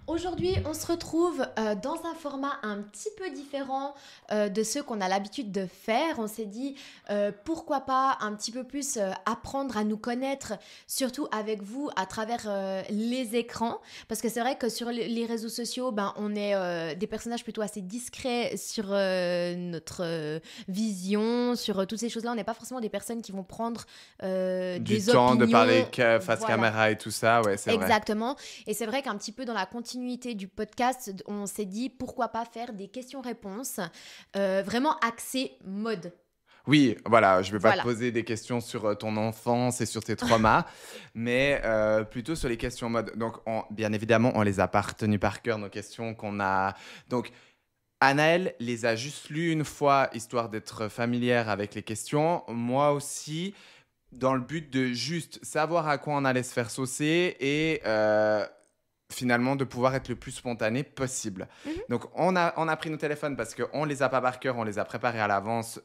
Aujourd'hui, on se retrouve dans un format un petit peu différent de ceux qu'on a l'habitude de faire. On s'est dit pourquoi pas un petit peu plus apprendre à nous connaître, surtout avec vous à travers les écrans. Parce que c'est vrai que sur les réseaux sociaux, on est des personnages plutôt assez discrets sur notre vision, sur toutes ces choses-là. On n'est pas forcément des personnes qui vont prendre Du des temps opinions. de parler face Voilà. caméra et tout ça, ouais, c'est vrai. Exactement. Et c'est vrai qu'un petit peu dans la continuité du podcast, on s'est dit pourquoi pas faire des questions-réponses vraiment axées mode. Oui, voilà, je vais pas te Voilà. poser des questions sur ton enfance et sur tes traumas, mais plutôt sur les questions mode. Donc, bien évidemment, on les a pas retenues par cœur, nos questions qu'on a. Donc, Anaëlle les a juste lues une fois, histoire d'être familière avec les questions. Moi aussi, dans le but de juste savoir à quoi on allait se faire saucer et finalement de pouvoir être le plus spontané possible. Mhm. Donc on a pris nos téléphones parce qu'on ne les a pas par cœur, on les a préparés à l'avance,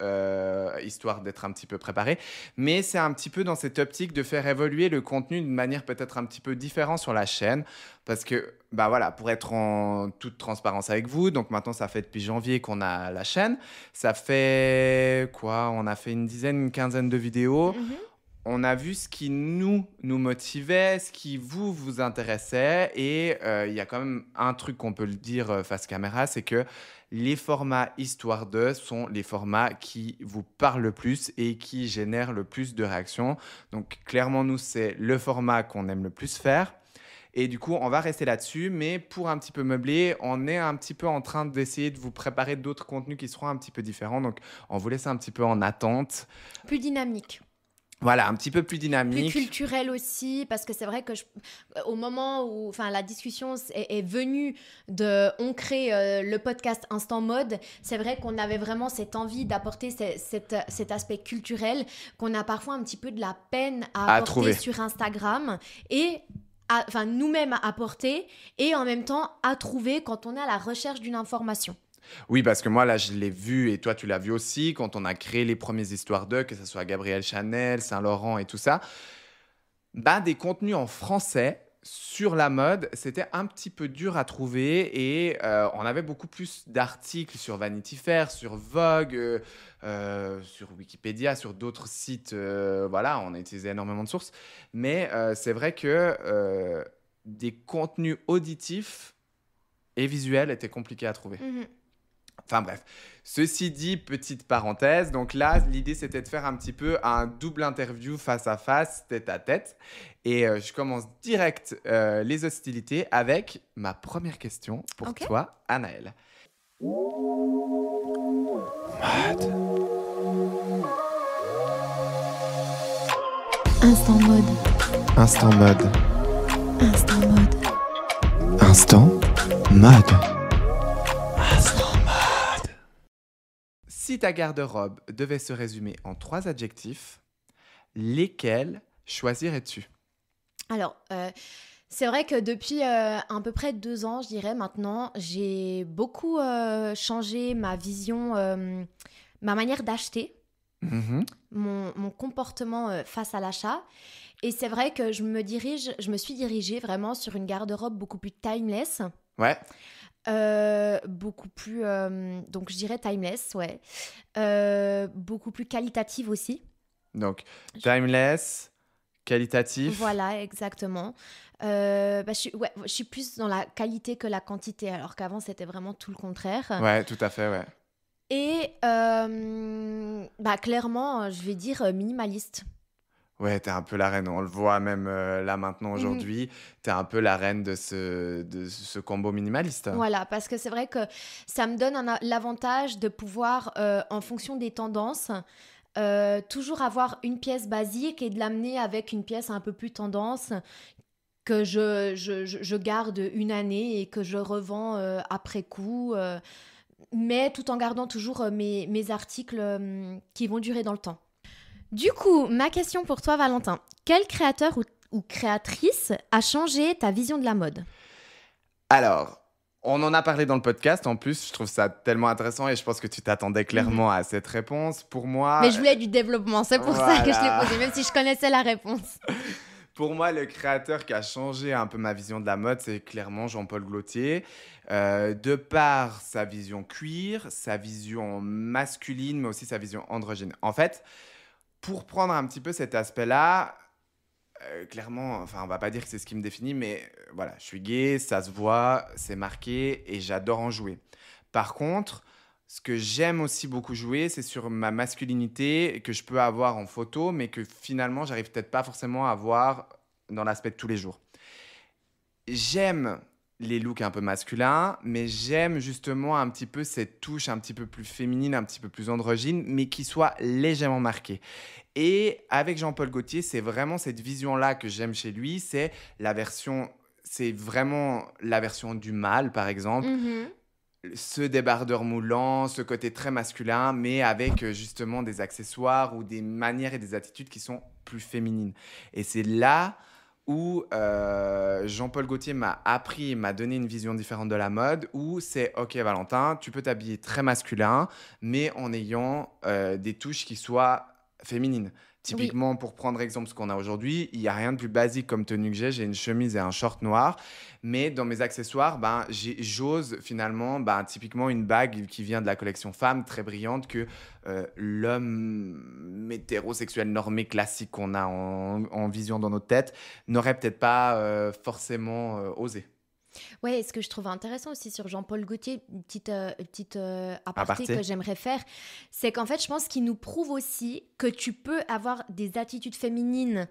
histoire d'être un petit peu préparés. Mais c'est un petit peu dans cette optique de faire évoluer le contenu d'une manière peut-être un petit peu différente sur la chaîne. Parce que, bah voilà, pour être en toute transparence avec vous, donc maintenant ça fait depuis janvier qu'on a la chaîne. Ça fait quoi? On a fait une quinzaine de vidéos. Mhm. On a vu ce qui nous motivait, ce qui vous intéressait. Et il y a quand même un truc qu'on peut le dire face caméra, c'est que les formats Histoire de sont les formats qui vous parlent le plus et qui génèrent le plus de réactions. Donc clairement, nous, c'est le format qu'on aime le plus faire. Et du coup, on va rester là-dessus. Mais pour un petit peu meubler, on est un petit peu en train d'essayer de vous préparer d'autres contenus qui seront un petit peu différents. Donc, on vous laisse un petit peu en attente. Plus dynamique. Voilà, un petit peu plus Plus dynamique. culturel aussi, parce que c'est vrai que au moment où la discussion est venue de on crée le podcast Instant Mode, c'est vrai qu'on avait vraiment cette envie d'apporter cet aspect culturel qu'on a parfois un petit peu de la peine à apporter trouver. sur Instagram et nous-mêmes à apporter et en même temps à trouver quand on est à la recherche d'une information. Oui, parce que moi, là, je l'ai vu et toi, tu l'as vu aussi quand on a créé les premières histoires d'eux, que ce soit Gabrielle Chanel, Saint-Laurent et tout ça. Des contenus en français sur la mode, c'était un petit peu dur à trouver et on avait beaucoup plus d'articles sur Vanity Fair, sur Vogue, sur Wikipédia, sur d'autres sites. Voilà, on a utilisé énormément de sources. Mais c'est vrai que des contenus auditifs et visuels étaient compliqués à trouver. Mhm. Enfin bref, ceci dit, petite parenthèse, donc là, l'idée c'était de faire un petit peu un double interview face à face, tête à tête. Et je commence direct les hostilités avec ma première question pour toi, Anaëlle. Mode. Instant Mode. Instant mode. Instant Mode. Instant mode. Si ta garde-robe devait se résumer en 3 adjectifs, lesquels choisirais-tu? Alors, c'est vrai que depuis à peu près 2 ans, je dirais maintenant, j'ai beaucoup changé ma vision, ma manière d'acheter, mon comportement face à l'achat. Et c'est vrai que je me suis dirigée vraiment sur une garde-robe beaucoup plus timeless. Ouais. Beaucoup plus, donc je dirais timeless, ouais. Beaucoup plus qualitative aussi. Donc, timeless, qualitatif. Voilà, exactement. Je suis plus dans la qualité que la quantité, alors qu'avant, c'était vraiment tout le contraire. Ouais, tout à fait, ouais. Et clairement, je vais dire minimaliste. Ouais, t'es un peu la reine. On le voit même là maintenant aujourd'hui. T'es un peu la reine de ce combo minimaliste. Voilà, parce que c'est vrai que ça me donne l'avantage de pouvoir, en fonction des tendances, toujours avoir une pièce basique et de l'amener avec une pièce un peu plus tendance que je garde une année et que je revends après coup, mais tout en gardant toujours mes articles qui vont durer dans le temps. Du coup, ma question pour toi, Valentin. Quel créateur ou créatrice a changé ta vision de la mode ? Alors, on en a parlé dans le podcast. En plus, je trouve ça tellement intéressant et je pense que tu t'attendais clairement à cette réponse. Pour moi... Mais je voulais du développement, c'est pour ça que je l'ai posé, même si je connaissais la réponse. Pour moi, le créateur qui a changé un peu ma vision de la mode, c'est clairement Jean-Paul Gaultier. De par sa vision cuir, sa vision masculine, mais aussi sa vision androgyne. En fait, pour prendre un petit peu cet aspect-là, clairement, enfin, on va pas dire que c'est ce qui me définit, mais voilà, je suis gay, ça se voit, c'est marqué et j'adore en jouer. Par contre, ce que j'aime aussi beaucoup jouer, c'est sur ma masculinité que je peux avoir en photo, mais que finalement, j'arrive peut-être pas forcément à avoir dans l'aspect de tous les jours. J'aime les looks un peu masculins, mais j'aime justement un petit peu cette touche un petit peu plus féminine, un petit peu plus androgyne, mais qui soit légèrement marquée. Et avec Jean-Paul Gaultier, c'est vraiment cette vision-là que j'aime chez lui. C'est vraiment la version du mâle, par exemple. Mhm. Ce débardeur moulant, ce côté très masculin, mais avec justement des accessoires ou des manières et des attitudes qui sont plus féminines. Et c'est là où Jean-Paul Gaultier m'a appris, m'a donné une vision différente de la mode, où c'est « Ok Valentin, tu peux t'habiller très masculin, mais en ayant des touches qui soient féminines ». Oui. Typiquement, pour prendre exemple ce qu'on a aujourd'hui, il n'y a rien de plus basique comme tenue que j'ai une chemise et un short noir, mais dans mes accessoires, ben, j'ose finalement, ben, typiquement une bague qui vient de la collection Femme, très brillante, que l'homme hétérosexuel normé classique qu'on a en vision dans notre tête n'aurait peut-être pas forcément osé. Ouais, ce que je trouve intéressant aussi sur Jean-Paul Gaultier, une petite aparté Aparté. que j'aimerais faire, c'est qu'en fait, je pense qu'il nous prouve aussi que tu peux avoir des attitudes féminines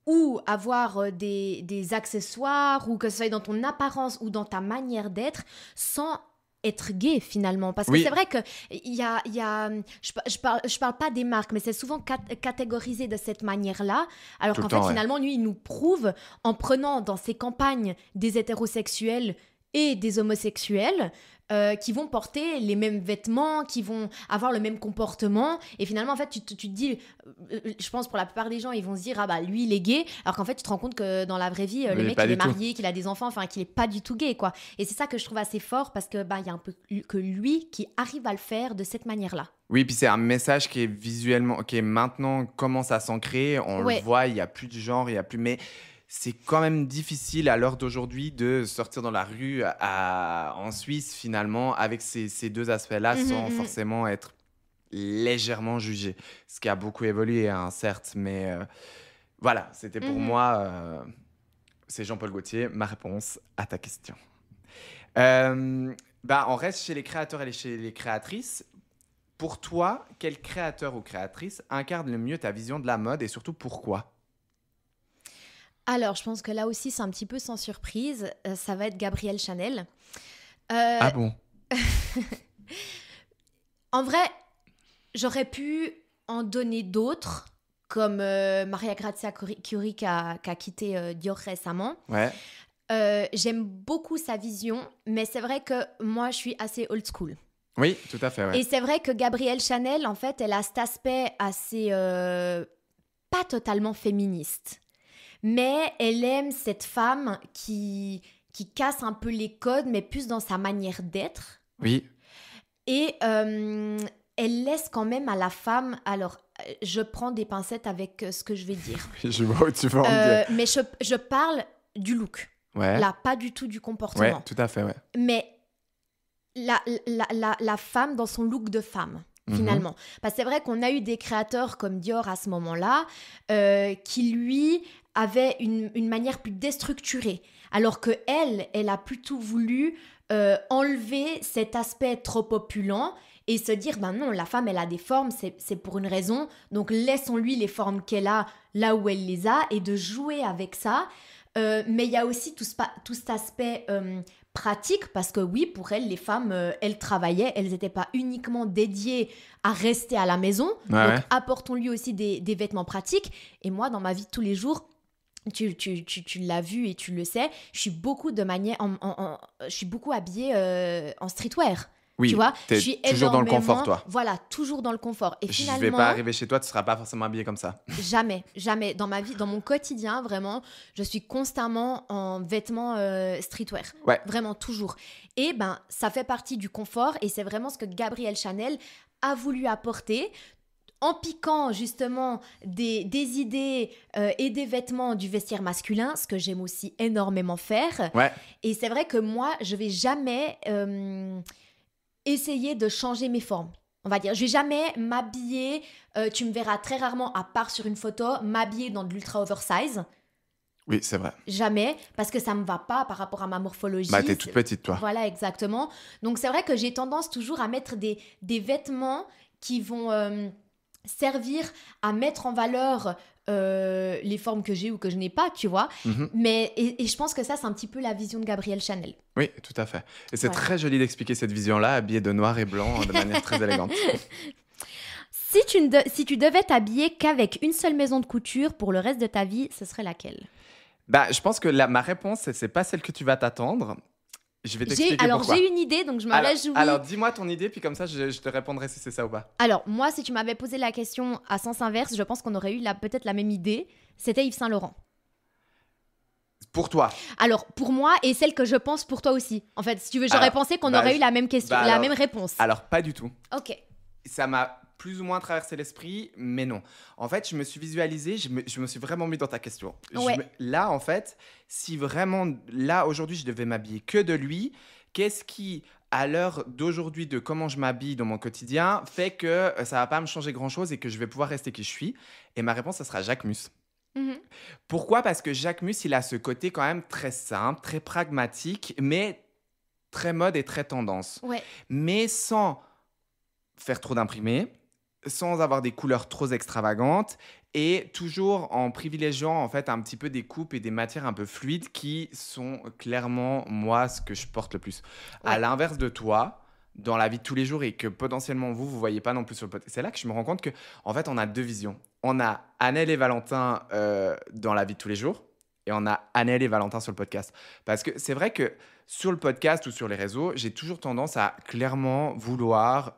ou avoir des accessoires, ou que ce soit dans ton apparence ou dans ta manière d'être, sans être gay finalement. Parce que Oui, c'est vrai que je parle pas des marques, mais c'est souvent catégorisé de cette manière-là, alors tout le qu'en fait temps, ouais. finalement, lui, il nous prouve, en prenant dans ses campagnes des hétérosexuels et des homosexuels, qui vont porter les mêmes vêtements, qui vont avoir le même comportement. Et finalement, en fait, tu te dis, je pense pour la plupart des gens, ils vont se dire, ah bah lui, il est gay, alors qu'en fait, tu te rends compte que dans la vraie vie, le Oui, mec, pas il est du tout. marié, qu'il a des enfants, enfin, qu'il est pas du tout gay, quoi. Et c'est ça que je trouve assez fort, parce que bah, il y a un peu que lui qui arrive à le faire de cette manière-là. Oui, puis c'est un message qui est visuellement, qui est maintenant commence à s'ancrer. On le Ouais. voit, il n'y a plus de genre, il n'y a plus. Mais c'est quand même difficile à l'heure d'aujourd'hui de sortir dans la rue en Suisse, finalement, avec ces deux aspects-là, Mhm, sans mhm. forcément être légèrement jugé. Ce qui a beaucoup évolué, hein, certes, mais voilà, c'était pour Mhm. moi, c'est Jean-Paul Gaultier, ma réponse à ta question. Bah, on reste chez les créateurs et chez les créatrices. Pour toi, quel créateur ou créatrice incarne le mieux ta vision de la mode et surtout pourquoi? Alors, je pense que là aussi, c'est un petit peu sans surprise. Ça va être Gabrielle Chanel. Euh, Ah bon? En vrai, j'aurais pu en donner d'autres, comme Maria Grazia Chiuri qui a quitté Dior récemment. Ouais. J'aime beaucoup sa vision, mais c'est vrai que moi, je suis assez old school. Oui, tout à fait, ouais. Et c'est vrai que Gabrielle Chanel, en fait, elle a cet aspect assez pas totalement féministe. Mais elle aime cette femme qui casse un peu les codes, mais plus dans sa manière d'être. Oui, Et elle laisse quand même à la femme... Alors, je prends des pincettes avec ce que je vais dire. je vois où tu veux en venir. Mais je parle du look. Ouais. Là, pas du tout du Ouais, comportement. tout à fait, ouais. Mais la femme dans son look de femme, Mhm. finalement. Parce que c'est vrai qu'on a eu des créateurs comme Dior à ce moment-là, qui, lui, avaient une manière plus déstructurée. Alors que elle a plutôt voulu enlever cet aspect trop opulent et se dire, ben non, la femme, elle a des formes, c'est pour une raison, donc laissons-lui les formes qu'elle a là où elle les a, et de jouer avec ça. Mais il y a aussi tout cet aspect pratique, parce que oui, pour elles, les femmes, elles travaillaient, elles n'étaient pas uniquement dédiées à rester à la maison, Ouais, donc ouais. apportons-lui aussi des vêtements pratiques. Et moi, dans ma vie de tous les jours, tu l'as vu et tu le sais, je suis beaucoup je suis beaucoup habillée en streetwear. Oui, Tu vois, t'es je suis toujours dans le confort, énormément... toi. Voilà, toujours dans le confort. Et Je vais finalement, pas arriver chez toi, tu seras pas forcément habillé comme ça. jamais, jamais. Dans ma vie, dans mon quotidien, vraiment, je suis constamment en vêtements streetwear. Ouais. Vraiment, toujours. Et ben, ça fait partie du confort et c'est vraiment ce que Gabrielle Chanel a voulu apporter, en piquant justement des idées et des vêtements du vestiaire masculin, ce que j'aime aussi énormément faire. Ouais. Et c'est vrai que moi, je vais jamais essayer de changer mes formes. On va dire, je vais jamais m'habiller, tu me verras très rarement, à part sur une photo, m'habiller dans de l'ultra oversize. Oui, c'est vrai. Jamais, parce que ça me va pas par rapport à ma morphologie. Bah, t'es toute petite, toi. Voilà, exactement. Donc, c'est vrai que j'ai tendance toujours à mettre des vêtements qui vont servir à mettre en valeur les formes que j'ai ou que je n'ai pas, tu vois. Mais, et je pense que ça, c'est un petit peu la vision de Gabrielle Chanel. Oui, tout à fait. Et c'est Ouais. très joli d'expliquer cette vision-là, habillée de noir et blanc, de manière très élégante. Si tu devais t'habiller qu'avec une seule maison de couture pour le reste de ta vie, ce serait laquelle? Bah, je pense que ma réponse, c'est pas celle que tu vas t'attendre. Je vais t'expliquer pourquoi. J'ai une idée, donc je me réjouis. Alors, dis-moi ton idée, puis comme ça, je te répondrai si c'est ça ou pas. Alors, moi, si tu m'avais posé la question à sens inverse, je pense qu'on aurait eu peut-être la même idée. C'était Yves Saint Laurent. Pour toi. Alors, pour moi, et celle que je pense pour toi aussi. En fait, si tu veux, j'aurais pensé qu'on aurait eu la même question, la même réponse. Alors, pas du tout. Ok. Ça m'a plus ou moins traversé l'esprit, mais non. En fait, je me suis visualisé, je me suis vraiment mis dans ta question. Ouais. Là, en fait, si vraiment, là, aujourd'hui, je devais m'habiller que de lui, qu'est-ce qui, à l'heure d'aujourd'hui, de comment je m'habille dans mon quotidien, fait que ça va pas me changer grand-chose et que je vais pouvoir rester qui je suis? Et ma réponse, ça sera Jacques Mus. Pourquoi? Parce que Jacques Mus, il a ce côté quand même très simple, très pragmatique, mais très mode et très tendance. Ouais. Mais sans faire trop d'imprimés, sans avoir des couleurs trop extravagantes et toujours en privilégiant en fait un petit peu des coupes et des matières un peu fluides qui sont clairement moi ce que je porte le plus. Ouais. À l'inverse de toi, dans la vie de tous les jours et que potentiellement vous voyez pas non plus sur le podcast. C'est là que je me rends compte que en fait on a deux visions. On a Annelle et Valentin dans la vie de tous les jours et on a Annelle et Valentin sur le podcast. Parce que c'est vrai que sur le podcast ou sur les réseaux, j'ai toujours tendance à clairement vouloir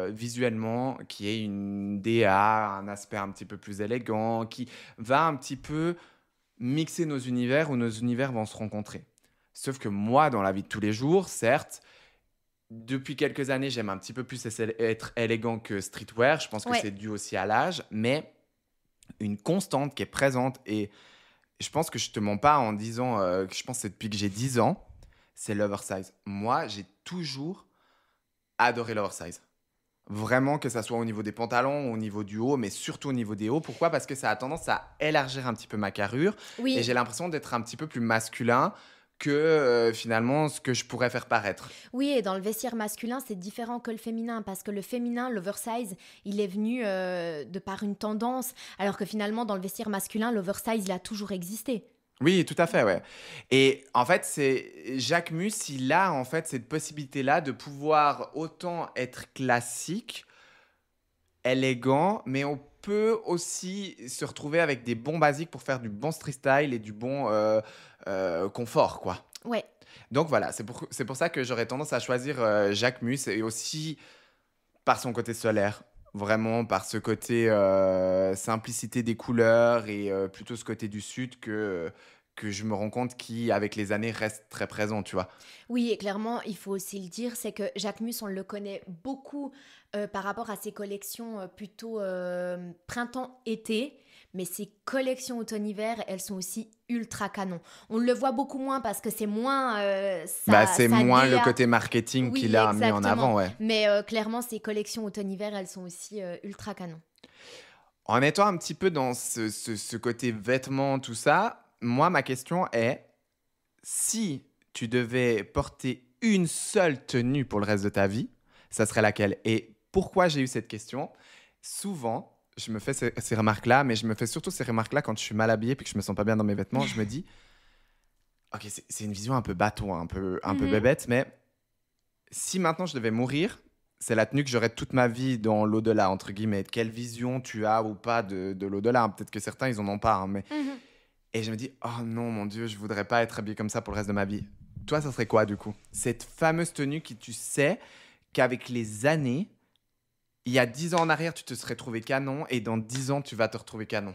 visuellement qu'il y ait une DA, un aspect un petit peu plus élégant, qui va un petit peu mixer nos univers où nos univers vont se rencontrer. Sauf que moi, dans la vie de tous les jours, certes, depuis quelques années, j'aime un petit peu plus être élégant que streetwear. Je pense que c'est dû aussi à l'âge, mais une constante qui est présente et je pense que je te mens pas en disant que je pense que c'est depuis que j'ai 10 ans, c'est l'oversize. Moi, j'ai toujours adoré l'oversize. Vraiment, que ça soit au niveau des pantalons, au niveau du haut, mais surtout au niveau des hauts. Pourquoi? Parce que ça a tendance à élargir un petit peu ma carrure. Oui. Et j'ai l'impression d'être un petit peu plus masculin que finalement ce que je pourrais faire paraître. Oui, et dans le vestiaire masculin, c'est différent que le féminin, parce que le féminin, l'oversize, il est venu de par une tendance, alors que finalement, dans le vestiaire masculin, l'oversize, il a toujours existé. Oui, tout à fait, ouais. Et en fait, c'est Jacques Mus, il a en fait cette possibilité-là de pouvoir autant être classique, élégant, mais on peut aussi se retrouver avec des bons basiques pour faire du bon street style et du bon confort, quoi. Ouais. Donc voilà, c'est pour ça que j'aurais tendance à choisir Jacques Mus et aussi par son côté solaire. Vraiment par ce côté simplicité des couleurs et plutôt ce côté du sud que je me rends compte qui, avec les années, reste très présent, tu vois. Oui, et clairement, il faut aussi le dire, c'est que Jacques Mus, on le connaît beaucoup par rapport à ses collections plutôt printemps-été, mais ses collections automne-hiver, elles sont aussi ultra canon. On le voit beaucoup moins parce que c'est moins c'est moins le côté marketing qu'il a mis en avant, ouais. Mais clairement, ses collections automne-hiver, elles sont aussi ultra canon. En étant un petit peu dans ce côté vêtements, tout ça, moi, ma question est, si tu devais porter une seule tenue pour le reste de ta vie, ça serait laquelle? Et pourquoi j'ai eu cette question? Souvent, je me fais ces remarques-là, mais je me fais surtout ces remarques-là quand je suis mal habillé et que je me sens pas bien dans mes vêtements. Je me dis, ok, c'est une vision un peu bateau, un peu bébête, mais si maintenant je devais mourir, c'est la tenue que j'aurais toute ma vie dans l'au-delà, entre guillemets. Quelle vision tu as ou pas de l'au-delà? Peut-être que certains, ils en ont pas, hein, mais... Et je me dis, oh non, mon Dieu, je voudrais pas être habillé comme ça pour le reste de ma vie. Toi, ça serait quoi, du coup? Cette fameuse tenue qui, tu sais, qu'avec les années, il y a 10 ans en arrière, tu te serais trouvé canon, et dans 10 ans, tu vas te retrouver canon.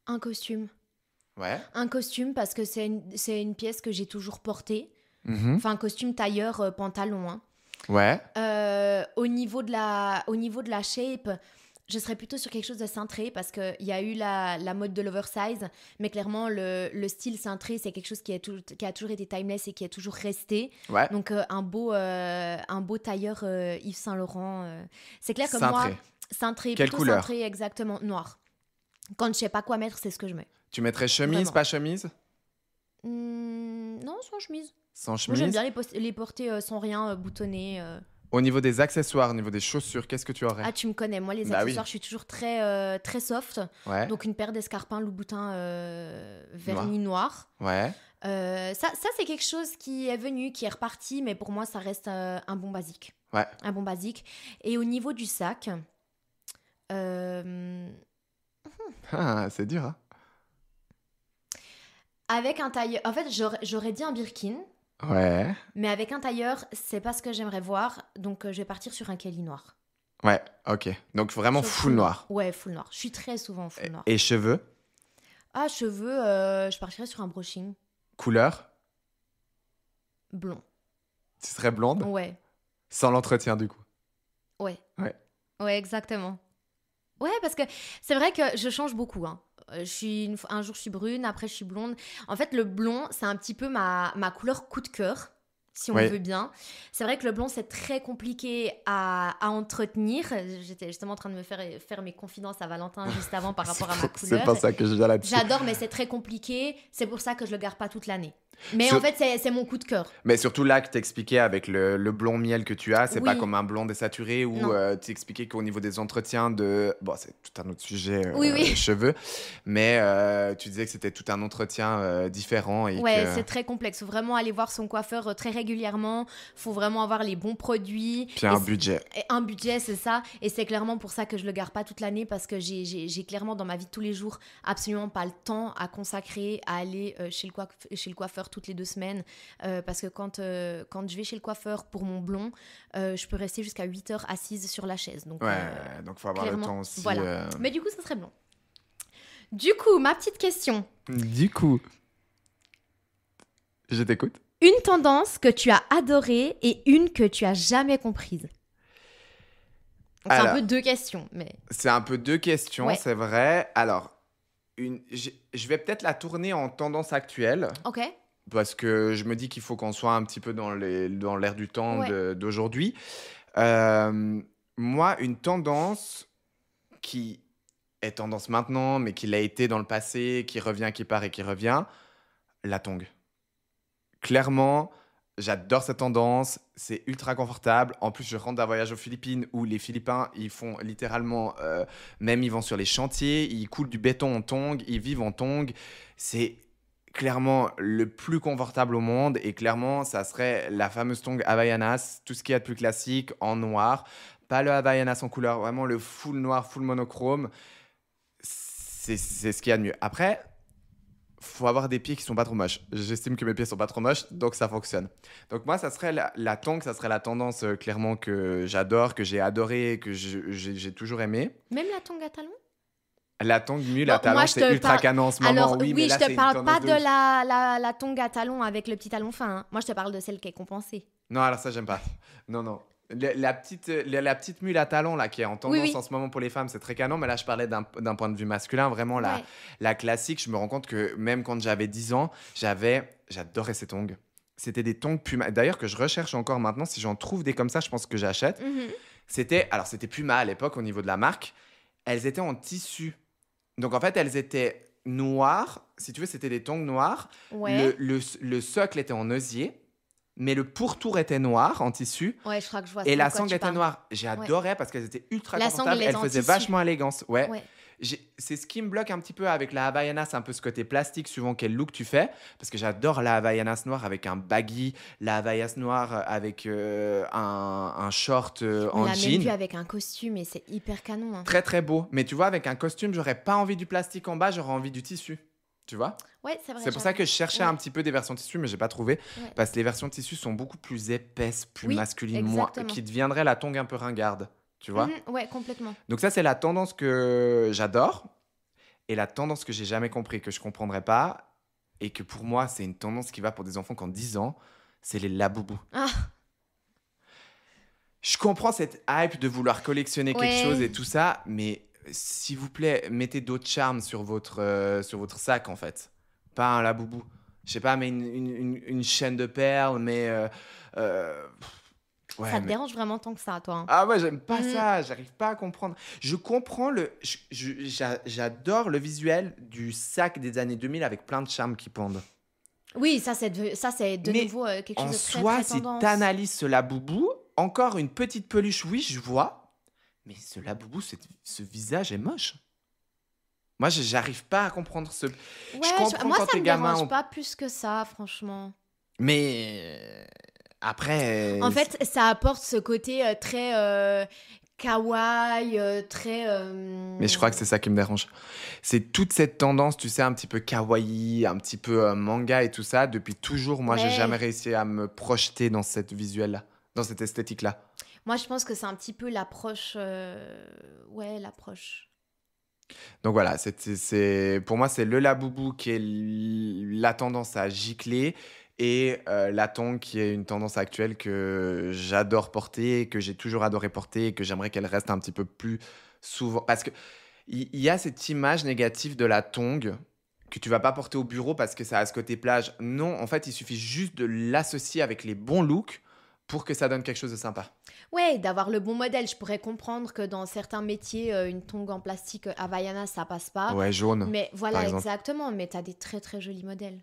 Un costume. Ouais. Un costume, parce que c'est une pièce que j'ai toujours portée. Enfin, costume, tailleur, pantalon. Hein. Ouais. Au niveau de la shape... Je serais plutôt sur quelque chose de cintré parce qu'il y a eu la mode de l'oversize, mais clairement, le style cintré, c'est quelque chose qui a toujours été timeless et qui est toujours resté. Ouais. Donc, un beau tailleur Yves Saint Laurent. C'est clair que moi, Cintré. cintré, Quelle plutôt couleur? cintré, exactement, noir. Quand je sais pas quoi mettre, c'est ce que je mets. Tu mettrais chemise, Vraiment. pas chemise? Non, sans chemise. Sans Moi, j'aime chemise? bien les porter sans rien, boutonnés. Au niveau des accessoires, au niveau des chaussures, qu'est-ce que tu aurais? Ah, tu me connais, moi, les Bah oui. accessoires, je suis toujours très, très soft. Ouais. Donc, une paire d'escarpins Louboutin vernis noir. Ouais. Ça c'est quelque chose qui est venu, qui est reparti, mais pour moi, ça reste un bon basique. Ouais. Un bon basique. Et au niveau du sac, euh, Ah, c'est dur, hein? avec un tailleur... En fait, j'aurais dit un Birkin, Ouais. mais avec un tailleur, c'est pas ce que j'aimerais voir. Donc, je vais partir sur un Kelly noir. Ouais, ok. Donc vraiment Sur full noir. Ouais, full noir. Je suis très souvent full noir. Et cheveux? Ah, cheveux, je partirais sur un brushing Couleur? blond. Tu serais blonde? Ouais, Sans l'entretien, du coup. ouais. Ouais. Ouais, exactement. Ouais, parce que c'est vrai que je change beaucoup, hein. Un jour, je suis brune, après, je suis blonde. En fait, le blond, c'est un petit peu ma couleur coup de cœur, si on Oui. veut bien. C'est vrai que le blond, c'est très compliqué à entretenir. J'étais justement en train de me faire mes confidences à Valentin juste avant par rapport à ma C'est couleur. pas ça que je viens là-dessus. J'adore, mais c'est très compliqué. C'est pour ça que je le garde pas toute l'année. Mais Sur- en fait, c'est mon coup de cœur. Mais surtout là que t'expliquais avec le blond miel que tu as, c'est pas Oui. comme un blond désaturé où Non. tu expliquais qu'au niveau des entretiens de... Bon, c'est tout un autre sujet, Oui, oui. cheveux, mais tu disais que c'était tout un entretien différent et Ouais, que... c'est très complexe. Faut vraiment aller voir son coiffeur très régulièrement. Faut vraiment avoir les bons produits. Puis un budget. Et un budget, c'est ça. Et c'est clairement pour ça que je le garde pas toute l'année parce que j'ai clairement dans ma vie de tous les jours absolument pas le temps à consacrer à aller chez le coiffeur toutes les 2 semaines. Parce que quand je vais chez le coiffeur pour mon blond, je peux rester jusqu'à 8 heures assise sur la chaise. Donc, Ouais, donc faut avoir le clairement, temps aussi. voilà. Mais du coup, ça serait blond. Du coup, ma petite question. Du coup, je t'écoute. Une tendance que tu as adorée et une que tu as jamais comprise. Donc, c'est Alors, un peu 2 questions, mais... c'est un peu 2 questions, Ouais. c'est vrai. Alors, je vais peut-être la tourner en tendance actuelle. Ok. Parce que je me dis qu'il faut qu'on soit un petit peu dans l'air du temps Ouais. d'aujourd'hui. Moi, une tendance qui est tendance maintenant, mais qui l'a été dans le passé, qui revient, qui part et qui revient, la tongue. Clairement, j'adore cette tendance, c'est ultra confortable. En plus, je rentre d'un voyage aux Philippines où les Philippins, ils font littéralement, même ils vont sur les chantiers, ils coulent du béton en tongs, ils vivent en tongs. C'est clairement le plus confortable au monde et clairement, ça serait la fameuse tongue Havaianas, tout ce qu'il y a de plus classique en noir. Pas le Havaianas en couleur, vraiment le full noir, full monochrome. C'est ce qu'il y a de mieux. Après, faut avoir des pieds qui sont pas trop moches. J'estime que mes pieds sont pas trop moches, donc ça fonctionne. Donc moi, ça serait la tongue, ça serait la tendance clairement que j'adore, que j'ai adoré, que j'ai toujours aimé. Même la tongue à talons? La tongue mule Bon, à talons, moi, je c'est te ultra parle- canon en ce moment. Alors, oui, mais là, je te c'est une parle tendance pas de de ouf. la tongue à talons avec le petit talon fin, hein. Moi, je te parle de celle qui est compensée. Non, alors ça, j'aime pas. Non, non. La petite mule à talons là, qui est en tendance Oui, oui. en ce moment pour les femmes, c'est très canon. Mais là, je parlais d'un point de vue masculin. Vraiment, Ouais. la classique, je me rends compte que même quand j'avais 10 ans, j'adorais ces tongs. C'était des tongs Puma. D'ailleurs, que je recherche encore maintenant. Si j'en trouve des comme ça, je pense que j'achète. Mhm. C'était Puma à l'époque au niveau de la marque. Elles étaient en tissu. Donc en fait, elles étaient noires. Si tu veux, c'était des tongs noirs. Ouais. Le socle était en osier. Mais le pourtour était noir en tissu. Ouais, je crois que je vois Et de la quoi sangle tu était parles. noire. J'adorais parce qu'elles étaient ultra La sangle, confortables. elle est Elles en faisaient tissu. vachement élégance. Ouais. Ouais. C'est ce qui me bloque un petit peu avec la Havaianas, un peu ce côté plastique, suivant quel look tu fais. Parce que j'adore la Havaianas noire avec un baggy, la Havaianas noire avec un short On en l'a même vu jean. avec un costume et c'est hyper canon, hein. Très très beau. Mais tu vois, avec un costume, j'aurais pas envie du plastique en bas, j'aurais envie du tissu. Tu vois? Ouais, c'est vrai. C'est pour ça que je cherchais Ouais. un petit peu des versions tissu, mais j'ai pas trouvé. Ouais. Parce que les versions tissu sont beaucoup plus épaisses, plus Oui, masculines, moins, exactement. qui deviendraient la tongue un peu ringarde. Tu vois? Mhm, ouais, complètement. Donc ça, c'est la tendance que j'adore. Et la tendance que j'ai jamais compris, que je comprendrai pas, et que pour moi, c'est une tendance qui va pour des enfants qui ont 10 ans, c'est les laboubous. Ah, Je comprends cette hype de vouloir collectionner quelque chose Ouais. et tout ça, mais s'il vous plaît, mettez d'autres charmes sur votre sac, en fait. Pas un laboubou. Je sais pas, mais une chaîne de perles, mais... Ça ouais, te mais... dérange vraiment tant que ça, toi, hein? Ah ouais, j'aime pas Mhm. ça, j'arrive pas à comprendre. Je comprends j'adore le visuel du sac des années 2000 avec plein de charmes qui pendent. Oui, ça, c'est de Mais nouveau quelque chose en de très, soi, très si tendance. t'analyses ce laboubou, encore une petite peluche, oui, je vois. Mais ce laboubou, ce visage est moche. Moi, j'arrive pas à comprendre ce. Ouais, Je comprends moi, quand ça t'es me gamin. dérange pas plus que ça, franchement. Mais après. En fait, ça apporte ce côté très kawaii, très... Mais je crois que c'est ça qui me dérange. C'est toute cette tendance, tu sais, un petit peu kawaii, un petit peu manga et tout ça. Depuis toujours, moi, j'ai jamais Ouais. réussi à me projeter dans cette visuel-là, dans cette esthétique-là. Moi, je pense que c'est un petit peu l'approche... Ouais, l'approche. Donc voilà, pour moi, c'est le laboubou qui est la tendance à gicler et la tongue qui est une tendance actuelle que j'adore porter, que j'ai toujours adoré porter et que j'aimerais qu'elle reste un petit peu plus souvent. Parce que il y a cette image négative de la tongue que tu vas pas porter au bureau parce que ça a ce côté plage. Non, en fait, il suffit juste de l'associer avec les bons looks pour que ça donne quelque chose de sympa. Ouais, d'avoir le bon modèle. Je pourrais comprendre que dans certains métiers, une tongue en plastique Havaiana, ça passe pas. Ouais, jaune, Mais par voilà, exemple. exactement. Mais t'as des très, très jolis modèles.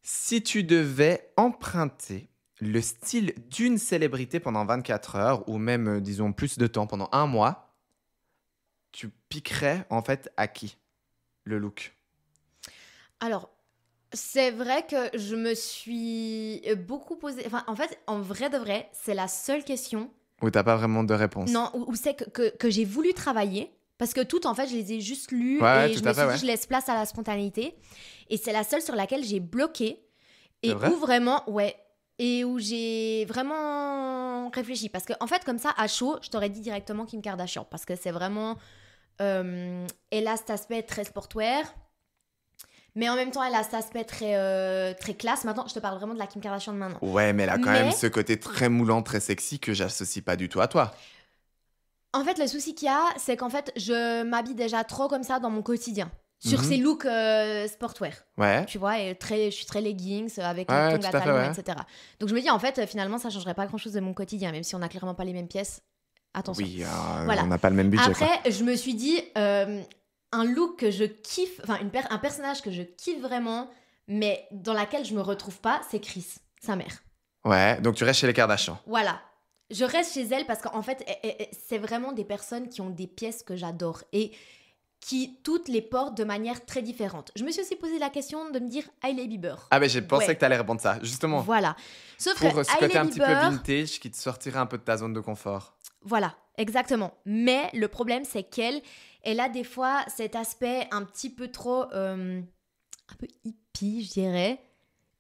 Si tu devais emprunter le style d'une célébrité pendant 24 heures, ou même, disons, plus de temps, pendant un mois, tu piquerais en fait à qui le look? Alors, c'est vrai que je me suis beaucoup posé... Enfin, en fait, en vrai de vrai, c'est la seule question, Ou t'as pas vraiment de réponse? non, où c'est que j'ai voulu travailler. Parce que toutes, en fait, je les ai juste lues Ouais, ouais, et tout je me à fait, suis dit, ouais. je laisse place à la spontanéité. Et c'est la seule sur laquelle j'ai bloqué C'est et vrai? où vraiment, ouais, et où j'ai vraiment réfléchi. Parce que, en fait, comme ça, à chaud, je t'aurais dit directement Kim Kardashian. Parce que c'est vraiment. Elle a cet aspect très sportwear. Mais en même temps, elle a cet aspect très, très classe. Maintenant, je te parle vraiment de la Kim Kardashian de maintenant. Ouais, mais elle a quand même Mais, ce côté très moulant, très sexy que j'associe pas du tout à toi. en fait, le souci qu'il y a, c'est qu'en fait, je m'habille déjà trop comme ça dans mon quotidien. Sur ces Mhm. looks sportwear. Ouais, Tu vois, et je suis très leggings avec les ouais, tongs tout à à fait, talons, ouais. etc. Donc je me dis, en fait, finalement, ça changerait pas grand-chose de mon quotidien, même si on n'a clairement pas les mêmes pièces. Attention. Oui, on Voilà. n'a pas le même budget, quoi. Après, je me suis dit, un look que je kiffe, enfin, un personnage que je kiffe vraiment, mais dans laquelle je me retrouve pas, c'est Chris, sa mère. Ouais, donc tu restes chez les Kardashians. Voilà. Je reste chez elle parce qu'en fait, c'est vraiment des personnes qui ont des pièces que j'adore et qui toutes les portent de manière très différente. Je me suis aussi posé la question de me dire Hailey Bieber. Ah, ben j'ai pensé que Ouais, t'allais répondre ça, justement. voilà. Sauf que Pour ce côté Hailey un petit peu Bieber, vintage qui te sortirait un peu de ta zone de confort. voilà, exactement. Mais le problème, c'est elle a des fois cet aspect un petit peu trop, un peu hippie, je dirais.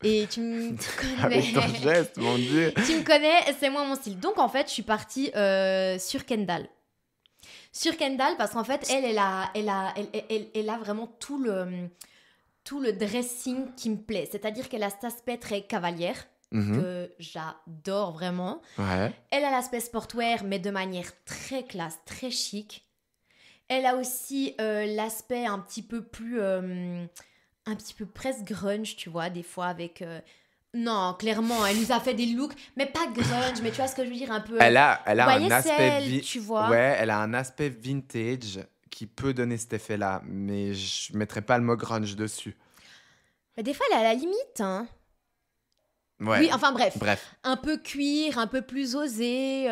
Et tu me Avec ton connais. geste, mon Dieu. Tu me connais, c'est moi mon style. Donc en fait, je suis partie sur Kendall. Sur Kendall, parce qu'en fait, elle a vraiment tout le dressing qui me plaît. C'est-à-dire qu'elle a cet aspect très cavalière, Mhm. que j'adore vraiment. Ouais. Elle a l'aspect sportwear, mais de manière très classe, très chic. Elle a aussi l'aspect un petit peu plus... un petit peu presque grunge, tu vois, des fois avec... Non, clairement, elle nous a fait des looks, mais pas grunge, mais tu vois ce que je veux dire, un peu... Elle a un aspect YSL, tu vois. ouais, elle a un aspect vintage qui peut donner cet effet-là, mais je mettrais pas le mot grunge dessus. Mais des fois, elle est à la limite, hein. Ouais. Oui, enfin bref, Bref. un peu cuir, un peu plus osé.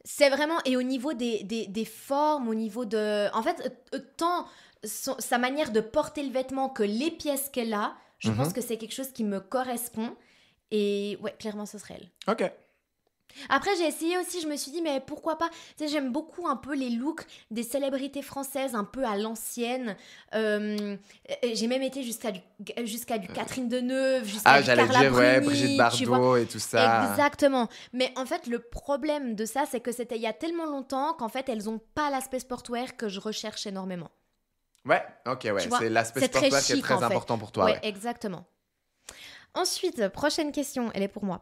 C'est vraiment... Et au niveau des formes, au niveau de... En fait, tant sa manière de porter le vêtement que les pièces qu'elle a, je Mhm. pense que c'est quelque chose qui me correspond. Et ouais, clairement, ce serait elle. Ok. Après, j'ai essayé aussi, je me suis dit, mais pourquoi pas? Tu sais, j'aime beaucoup un peu les looks des célébrités françaises, un peu à l'ancienne. J'ai même été jusqu'à du Catherine Deneuve, jusqu'à Ah, du j'allais Carla dire, ouais, Bruni, Brigitte tu vois. Bardot et tout ça. Exactement. Mais en fait, le problème de ça, c'est que c'était il y a tellement longtemps qu'en fait, elles ont pas l'aspect sportwear que je recherche énormément. Ouais, ok, ouais. Tu vois, C'est l'aspect c'est très sportif qui est chic très en fait. important pour toi, Ouais, ouais. exactement. Ensuite, prochaine question, elle est pour moi.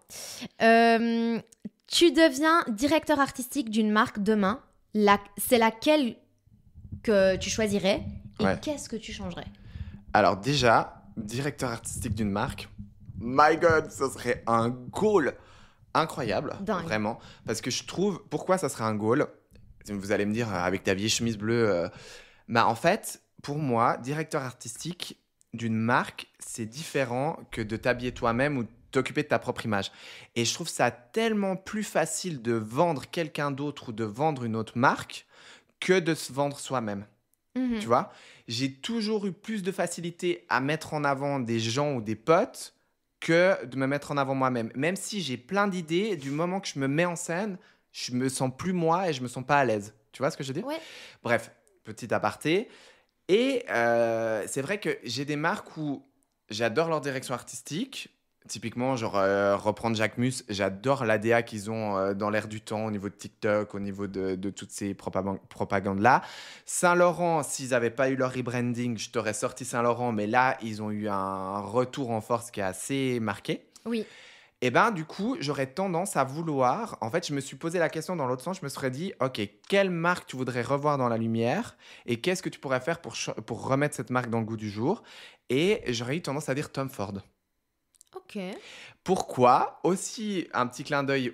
Euh, tu deviens directeur artistique d'une marque demain, c'est laquelle que tu choisirais et Ouais. qu'est-ce que tu changerais? Alors déjà, directeur artistique d'une marque, my God, ça serait un goal incroyable, Dingue. vraiment. Parce que je trouve, pourquoi ça serait un goal? Vous allez me dire, avec ta vieille chemise bleue, bah en fait, pour moi, directeur artistique d'une marque, c'est différent que de t'habiller toi-même ou t'occuper de ta propre image. Et je trouve ça tellement plus facile de vendre quelqu'un d'autre ou de vendre une autre marque que de se vendre soi-même. Tu vois, j'ai toujours eu plus de facilité à mettre en avant des gens ou des potes que de me mettre en avant moi-même. Même si j'ai plein d'idées, du moment que je me mets en scène, je me sens plus moi et je me sens pas à l'aise. Tu vois ce que je veux dire? Ouais. Bref, petit aparté. Et c'est vrai que j'ai des marques où j'adore leur direction artistique. Typiquement, genre reprendre Jacquemus, j'adore l'ADA qu'ils ont dans l'air du temps au niveau de TikTok, au niveau de toutes ces propagandes-là. Saint-Laurent, s'ils n'avaient pas eu leur rebranding, je t'aurais sorti Saint-Laurent, mais là, ils ont eu un retour en force qui est assez marqué. Oui. Et ben du coup, j'aurais tendance à vouloir. En fait, je me suis posé la question dans l'autre sens. Je me serais dit, ok, quelle marque tu voudrais revoir dans la lumière et qu'est-ce que tu pourrais faire pour remettre cette marque dans le goût du jour? Et j'aurais eu tendance à dire Tom Ford. Ok. Pourquoi? Aussi, un petit clin d'œil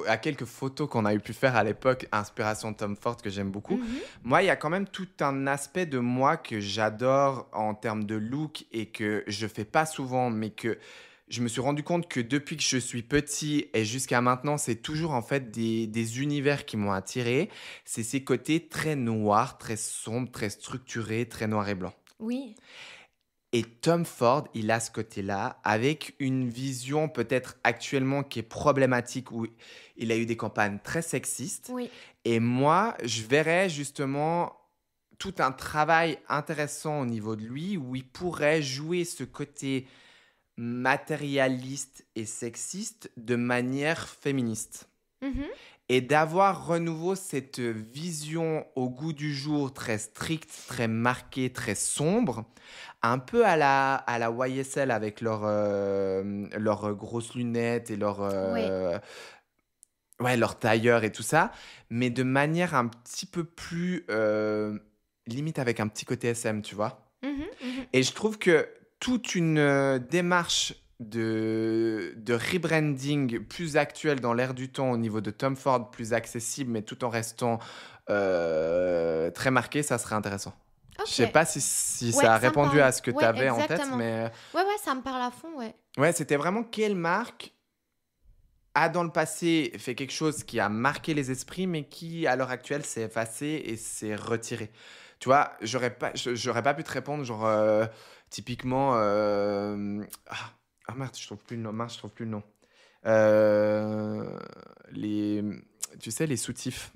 à quelques photos qu'on a eu pu faire à l'époque, inspiration Tom Ford, que j'aime beaucoup. Moi, il y a quand même tout un aspect de moi que j'adore en termes de look et que je fais pas souvent, mais que je me suis rendu compte que depuis que je suis petit et jusqu'à maintenant, c'est toujours en fait des univers qui m'ont attiré. C'est ces côtés très noirs, très sombres, très structurés, très noir et blanc. Oui. Et Tom Ford, il a ce côté-là, avec une vision peut-être actuellement qui est problématique, où il a eu des campagnes très sexistes. Oui. Et moi, je verrais justement tout un travail intéressant au niveau de lui, où il pourrait jouer ce côté matérialiste et sexiste de manière féministe. Mhm. Et d'avoir renouveau cette vision au goût du jour très stricte, très marquée, très sombre, un peu à la YSL avec leurs grosses lunettes et Oui. leur tailleur et tout ça, mais de manière un petit peu plus limite avec un petit côté SM, tu vois. Mhm. Mhm. Et je trouve que toute une démarche de rebranding plus actuelle dans l'air du temps au niveau de Tom Ford, plus accessible, mais tout en restant très marqué, ça serait intéressant. Je sais Ok. pas si Ouais, ça a ça me répondu parle. à ce que tu Ouais, avais en tête, exactement. mais Ouais, ça me parle à fond, ouais. ouais, c'était vraiment quelle marque a dans le passé fait quelque chose qui a marqué les esprits, mais qui à l'heure actuelle s'est effacé et s'est retiré. Tu vois, j'aurais pas pu te répondre, genre typiquement. Ah merde, je trouve plus le nom. Mince, je trouve plus le nom. Euh, les, tu sais, les soutifs.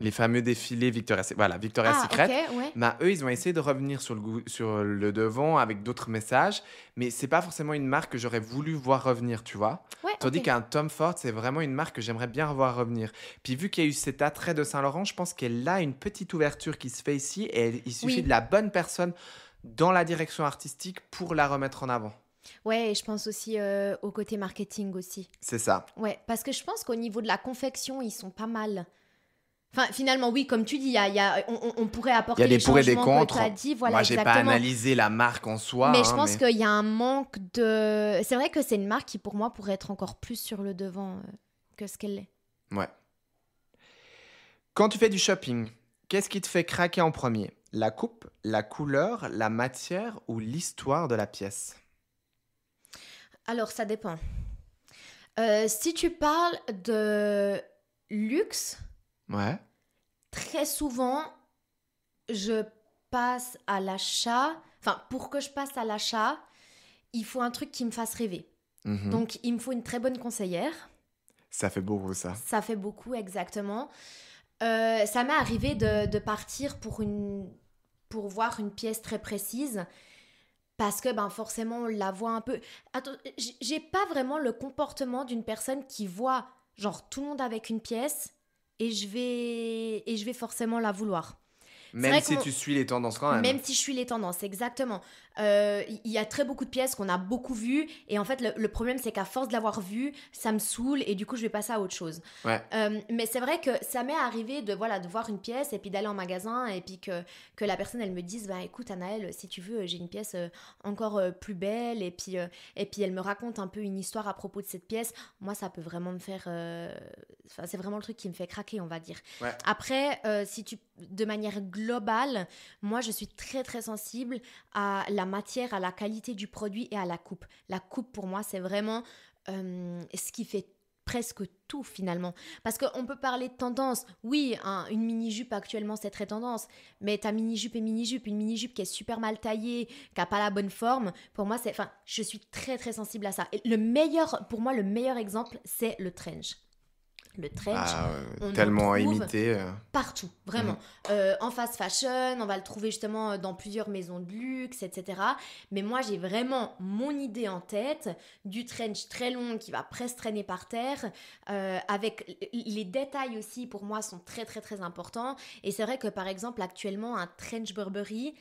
Les fameux défilés Victoria's Secret. Voilà, Victoria's Ah, Secret. ok, ouais. Bah, eux, ils ont essayé de revenir sur le devant avec d'autres messages, mais c'est pas forcément une marque que j'aurais voulu voir revenir, tu vois. Ouais, Tandis ok. qu'un Tom Ford, c'est vraiment une marque que j'aimerais bien revoir revenir. Puis vu qu'il y a eu cet attrait de Saint-Laurent, je pense qu'elle a une petite ouverture qui se fait ici et il suffit Oui. de la bonne personne dans la direction artistique pour la remettre en avant. Ouais, et je pense aussi au côté marketing aussi. C'est ça. Ouais, parce que je pense qu'au niveau de la confection, ils sont pas mal. Enfin, finalement, oui, comme tu dis, on pourrait Il y apporter a les des pour et des changements que contre. tu as dit. Voilà, Moi, j'ai pas exactement. analysé la marque en soi, Mais je hein, pense mais qu'il y a un manque de... C'est vrai que c'est une marque qui, pour moi, pourrait être encore plus sur le devant que ce qu'elle est. ouais. Quand tu fais du shopping, qu'est-ce qui te fait craquer en premier? La coupe, la couleur, la matière ou l'histoire de la pièce? Alors, ça dépend. Si tu parles de luxe, Ouais. très souvent, je passe à l'achat. Enfin, pour que je passe à l'achat, il faut un truc qui me fasse rêver. Mhm. Donc, il me faut une très bonne conseillère. Ça fait beaucoup, ça. Ça fait beaucoup, exactement. Ça m'est arrivé de partir pour voir une pièce très précise parce que forcément, on la voit un peu... Attends, j'ai pas vraiment le comportement d'une personne qui voit genre tout le monde avec une pièce et je vais forcément la vouloir. Même vrai si qu'on tu suis les tendances quand même. Même si je suis les tendances, exactement. Il y a très beaucoup de pièces qu'on a beaucoup vues. Et en fait, le problème, c'est qu'à force de l'avoir vu, ça me saoule. Et du coup, je vais passer à autre chose. Ouais. Mais c'est vrai que ça m'est arrivé de voir une pièce et puis d'aller en magasin. Et puis que la personne, elle me dise, bah écoute, Anaëlle, si tu veux, j'ai une pièce encore plus belle. Et puis elle me raconte un peu une histoire à propos de cette pièce. Moi, ça peut vraiment me faire... c'est vraiment le truc qui me fait craquer, on va dire. Ouais. Après, de manière globale, moi, je suis très, très sensible à la matière, à la qualité du produit et à la coupe. La coupe, pour moi, c'est vraiment ce qui fait presque tout, finalement. Parce qu'on peut parler de tendance. Oui, une mini-jupe, actuellement, c'est très tendance. Mais ta mini-jupe est mini-jupe. Une mini-jupe qui est super mal taillée, qui n'a pas la bonne forme, pour moi, je suis très, très sensible à ça. Et pour moi, le meilleur exemple, c'est le trench. Le trench, on tellement en trouve imité. partout, vraiment. En fast fashion, on va le trouver justement dans plusieurs maisons de luxe, etc. Mais moi, j'ai vraiment mon idée en tête du trench très long qui va presque traîner par terre, avec les détails aussi, pour moi, sont très, très, très importants. Et c'est vrai que, par exemple, actuellement, un trench Burberry,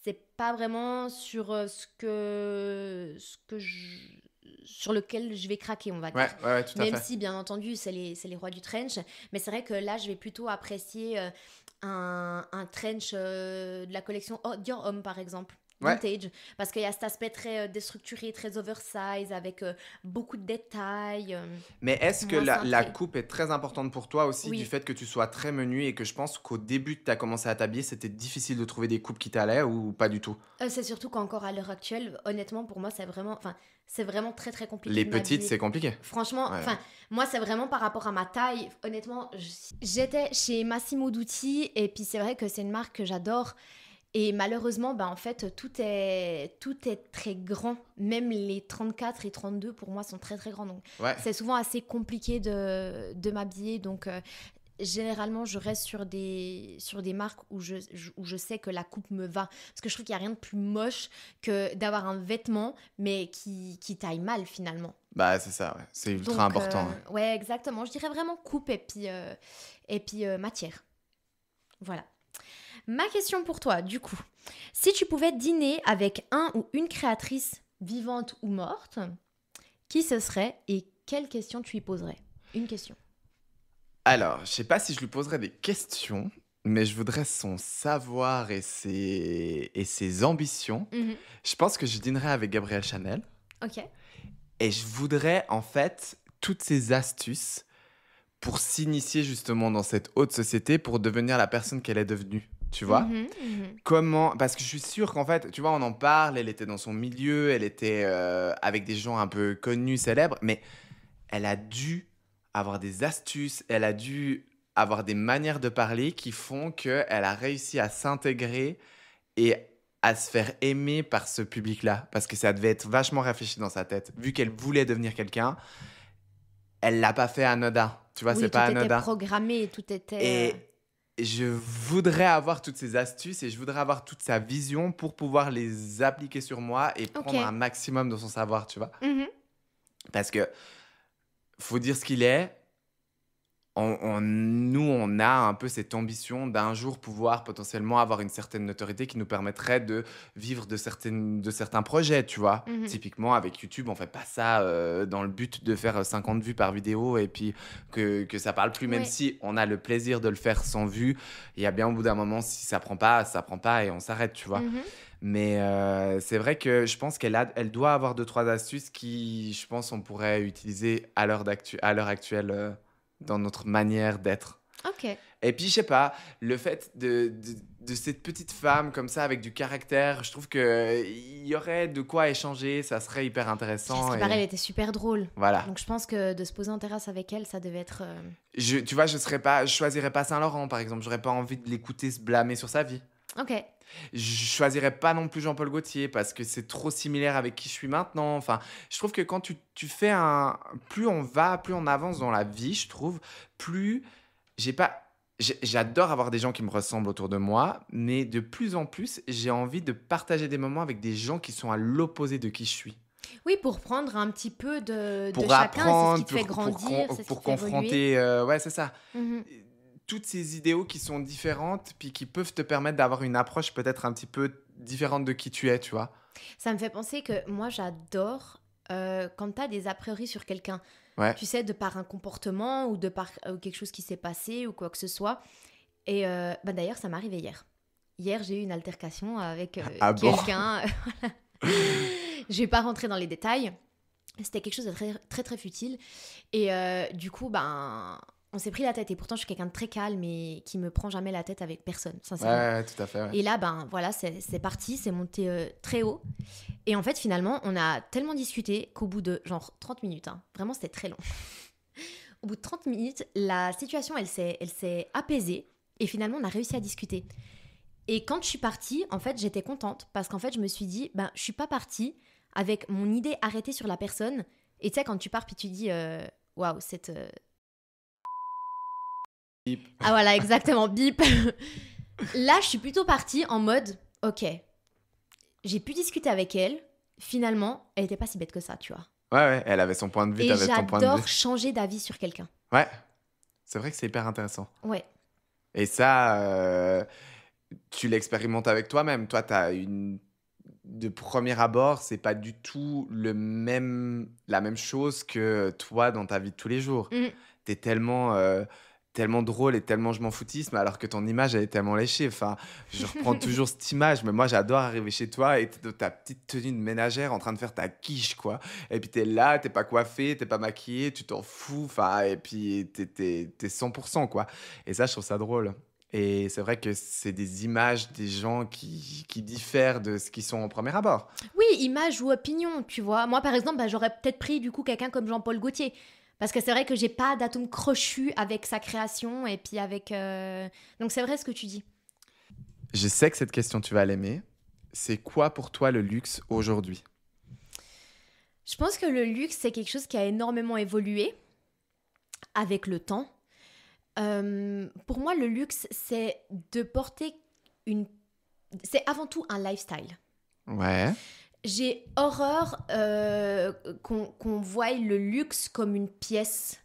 c'est pas vraiment sur sur lequel je vais craquer, on va dire. Ouais, tout à Même fait. si, bien entendu, c'est les rois du trench. Mais c'est vrai que là, je vais plutôt apprécier un trench de la collection Dior Homme, par exemple. Ouais. Vintage. Parce qu'il y a cet aspect très déstructuré, très oversize, avec beaucoup de détails. Mais est-ce que Moi, c'est un la trait. coupe est très importante pour toi aussi, du Oui. fait que tu sois très menu et que je pense qu'au début que tu as commencé à t'habiller, c'était difficile de trouver des coupes qui t'allaient ou pas du tout? C'est surtout qu'encore à l'heure actuelle, honnêtement, pour moi, c'est vraiment très, très compliqué Les de petites, m'habiller. c'est compliqué. Franchement, Ouais. moi, c'est vraiment par rapport à ma taille. Honnêtement, j'étais chez Massimo Dutti et puis c'est vrai que c'est une marque que j'adore. Et malheureusement, en fait, tout est très grand. Même les 34 et 32, pour moi, sont très, très grands. Donc, Ouais. c'est souvent assez compliqué de m'habiller. Donc, généralement, je reste sur des marques où je sais que la coupe me va. Parce que je trouve qu'il n'y a rien de plus moche que d'avoir un vêtement, mais qui taille mal, finalement. Bah, c'est ça, ouais. C'est ultra Donc, important. ouais, exactement. Je dirais vraiment coupe et puis matière. Voilà. Ma question pour toi, du coup. Si tu pouvais dîner avec un ou une créatrice vivante ou morte, qui ce serait et quelle question tu lui poserais? Une question. Alors, je sais pas si je lui poserais des questions, mais je voudrais son savoir et ses ambitions. Mhm. Je pense que je dînerais avec Gabrielle Chanel Ok. et je voudrais en fait toutes ses astuces pour s'initier justement dans cette haute société pour devenir la personne qu'elle est devenue. Tu vois? Mhm, mhm. Comment? Parce que je suis sûr qu'en fait, tu vois, on en parle, elle était dans son milieu, elle était avec des gens un peu connus, célèbres, mais elle a dû avoir des astuces, elle a dû avoir des manières de parler qui font qu'elle a réussi à s'intégrer et à se faire aimer par ce public-là. Parce que ça devait être vachement réfléchi dans sa tête. Vu qu'elle voulait devenir quelqu'un, elle l'a pas fait anodin. Tu vois, Oui, c'est tout pas était anodin. programmé, tout était... Et je voudrais avoir toutes ces astuces et je voudrais avoir toute sa vision pour pouvoir les appliquer sur moi et Ok. prendre un maximum de son savoir, tu vois. Mhm. Parce que, faut dire ce qu'il est, nous, on a un peu cette ambition d'un jour pouvoir potentiellement avoir une certaine notoriété qui nous permettrait de vivre de certains projets, tu vois. Mhm. Typiquement, avec YouTube, on fait pas ça dans le but de faire 50 vues par vidéo et puis que ça parle plus, même Ouais. si on a le plaisir de le faire sans vues. Il y a bien au bout d'un moment, si ça prend pas et on s'arrête, tu vois. Mhm. Mais c'est vrai que je pense elle doit avoir 2-3 astuces qui, je pense, on pourrait utiliser à l'heure actuelle dans notre manière d'être. Ok. Et puis, je sais pas, le fait de cette petite femme comme ça, avec du caractère, je trouve qu'il y aurait de quoi échanger, ça serait hyper Puis à intéressant. ce qui paraît, elle était super drôle. Voilà. Donc je pense que de se poser en terrasse avec elle, ça devait être... Tu vois, je choisirais pas Saint-Laurent, par exemple. J'aurais pas envie de l'écouter se blâmer sur sa vie. Ok. Je choisirais pas non plus Jean-Paul Gaultier parce que c'est trop similaire avec qui je suis maintenant. Enfin, je trouve que quand tu fais plus on avance dans la vie, je trouve, plus j'adore avoir des gens qui me ressemblent autour de moi, mais de plus en plus, j'ai envie de partager des moments avec des gens qui sont à l'opposé de qui je suis. Oui, pour prendre un petit peu de Pour chacun, et c'est ce apprendre, qui te fait grandir, c'est ce qui pour te fait évoluer. confronter. Ouais, c'est ça. Mhm. toutes ces idéaux qui sont différentes, puis qui peuvent te permettre d'avoir une approche peut-être un petit peu différente de qui tu es, tu vois. Ça me fait penser que moi, j'adore quand tu as des a priori sur quelqu'un. Ouais. Tu sais, de par un comportement ou de par quelque chose qui s'est passé ou quoi que ce soit. Et d'ailleurs, ça m'est arrivé hier. Hier, j'ai eu une altercation avec Ah bon? quelqu'un. Je vais pas rentrer dans les détails. C'était quelque chose de très, très, très futile. Et du coup, on s'est pris la tête. Et pourtant, je suis quelqu'un de très calme et qui me prend jamais la tête avec personne, sincèrement. Ouais, tout à fait. Ouais. Et là, voilà, c'est parti, c'est monté très haut. Et en fait, finalement, on a tellement discuté qu'au bout de genre 30 minutes, hein, vraiment, c'était très long. Au bout de 30 minutes, la situation, elle s'est apaisée. Et finalement, on a réussi à discuter. Et quand je suis partie, en fait, j'étais contente. Parce qu'en fait, je me suis dit, je suis pas partie avec mon idée arrêtée sur la personne. Et tu sais, quand tu pars, puis tu dis, waouh, cette... Bip. Ah voilà, exactement, bip. Là, je suis plutôt partie en mode, ok, j'ai pu discuter avec elle. Finalement, elle était pas si bête que ça, tu vois. Ouais, elle avait son point de vue, Et t'avais ton point de j'adore vue. changer d'avis sur quelqu'un. Ouais, c'est vrai que c'est hyper intéressant. Ouais. Et ça, tu l'expérimentes avec toi-même. Toi, de premier abord, c'est pas du tout la même chose que toi dans ta vie de tous les jours. Mm. T'es tellement drôle et tellement je m'en foutisme, alors que ton image, elle est tellement léchée. Enfin, je reprends toujours cette image, mais moi, j'adore arriver chez toi et t'es dans ta petite tenue de ménagère en train de faire ta quiche, quoi. Et puis, t'es là, t'es pas coiffé, t'es pas maquillé, tu t'en fous, enfin, et puis, t'es 100%, quoi. Et ça, je trouve ça drôle. Et c'est vrai que c'est des images des gens qui diffèrent de ce qu'ils sont au premier abord. Oui, image ou opinion, tu vois. Moi, par exemple, j'aurais peut-être pris du coup quelqu'un comme Jean-Paul Gaultier. Parce que c'est vrai que j'ai pas d'atome crochu avec sa création et puis avec... Donc c'est vrai ce que tu dis. Je sais que cette question, tu vas l'aimer. C'est quoi pour toi le luxe aujourd'hui? Je pense que le luxe, c'est quelque chose qui a énormément évolué avec le temps. Pour moi, le luxe, c'est de porter une... C'est avant tout un lifestyle. Ouais. J'ai horreur qu'on voie le luxe comme une pièce,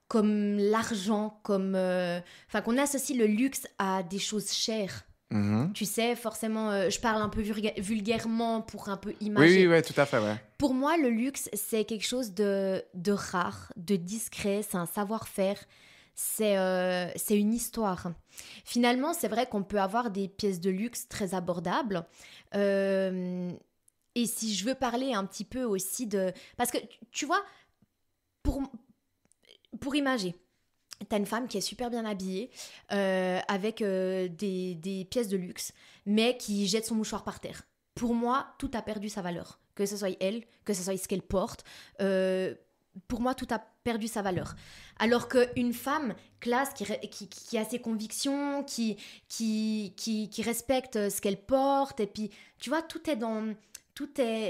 comme l'argent, enfin qu'on associe le luxe à des choses chères. Mhm. Tu sais, forcément, je parle un peu vulgairement pour un peu Oui, imager. oui, tout à fait, ouais. Pour moi, le luxe, c'est quelque chose de rare, de discret, c'est un savoir-faire, c'est une histoire. Finalement, c'est vrai qu'on peut avoir des pièces de luxe très abordables. Et si je veux parler un petit peu aussi de... Parce que, tu vois, pour imager, t'as une femme qui est super bien habillée, avec des pièces de luxe, mais qui jette son mouchoir par terre. Pour moi, tout a perdu sa valeur. Que ce soit elle, que ce soit ce qu'elle porte. Pour moi, tout a perdu sa valeur. Alors qu'une femme classe, qui a ses convictions, qui respecte ce qu'elle porte, et puis, tu vois,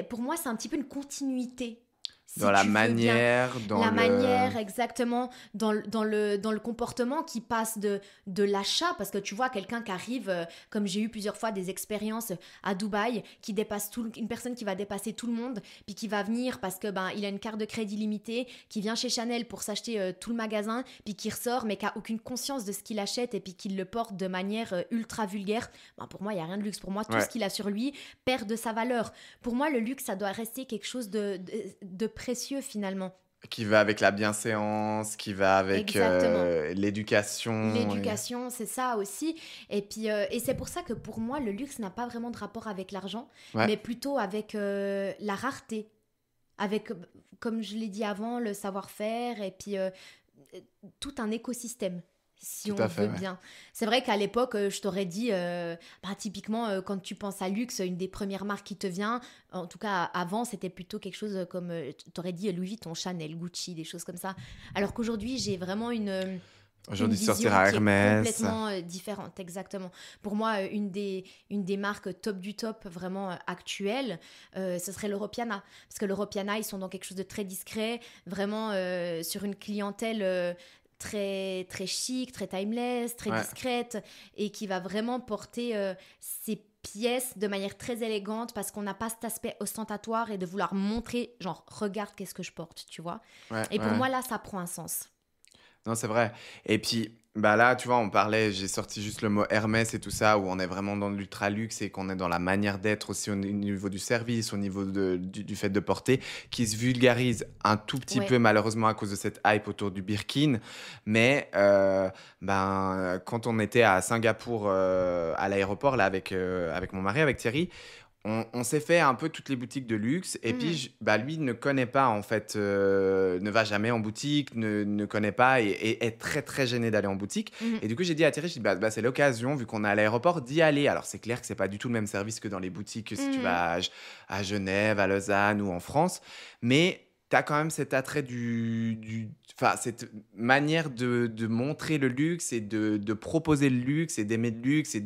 pour moi, c'est un petit peu une continuité. Si Dans la tu veux bien. manière, dans La le... manière, exactement, dans le comportement qui passe de l'achat, parce que tu vois, quelqu'un qui arrive, comme j'ai eu plusieurs fois des expériences à Dubaï, qui dépasse une personne qui va dépasser tout le monde, puis qui va venir parce que il a une carte de crédit limitée, qui vient chez Chanel pour s'acheter tout le magasin, puis qui ressort, mais qui a aucune conscience de ce qu'il achète, et puis qui le porte de manière ultra vulgaire. Pour moi, il n'y a rien de luxe. Pour moi, tout ce qu'il a sur lui perd de sa valeur. Pour moi, le luxe, ça doit rester quelque chose de précieux finalement. Qui va avec la bienséance, qui va avec l'éducation. L'éducation, c'est ça aussi. Et puis, et c'est pour ça que pour moi, le luxe n'a pas vraiment de rapport avec l'argent, mais plutôt avec la rareté. Avec, comme je l'ai dit avant, le savoir-faire et puis tout un écosystème. Si on veut bien. C'est vrai qu'à l'époque, je t'aurais dit, typiquement, quand tu penses à luxe, une des premières marques qui te vient, en tout cas avant, c'était plutôt quelque chose comme, t'aurais dit Louis Vuitton, Chanel, Gucci, des choses comme ça. Alors qu'aujourd'hui, j'ai vraiment une vision sortir à Hermès. qui est complètement différente, exactement. Pour moi, une des marques top du top, vraiment actuelles, ce serait l'Europiana. Parce que l'Europiana, ils sont dans quelque chose de très discret, vraiment sur une clientèle... très, très chic, très timeless, très discrète, et qui va vraiment porter ses pièces de manière très élégante parce qu'on n'a pas cet aspect ostentatoire et de vouloir montrer, genre, regarde qu'est-ce que je porte, tu vois. Et pour moi, là, ça prend un sens. Non, c'est vrai. Et puis, bah là, tu vois, on parlait, j'ai sorti juste le mot Hermès et tout ça, où on est vraiment dans l'ultra luxe et qu'on est dans la manière d'être aussi au niveau du service, au niveau du fait de porter, qui se vulgarise un tout petit Ouais. peu, malheureusement, à cause de cette hype autour du Birkin. Mais ben, quand on était à Singapour, à l'aéroport, là, avec mon mari, avec Thierry, on s'est fait un peu toutes les boutiques de luxe et puis Mhm. bah, lui ne connaît pas en fait, ne va jamais en boutique, ne connaît pas et est très très gêné d'aller en boutique. Mhm. Et du coup j'ai dit à Thierry, je dis, bah, c'est l'occasion vu qu'on est à l'aéroport d'y aller. Alors c'est clair que c'est pas du tout le même service que dans les boutiques que si tu Mhm. vas à Genève, à Lausanne ou en France, mais tu as quand même cet attrait enfin, cette manière de montrer le luxe et de proposer le luxe et d'aimer le luxe et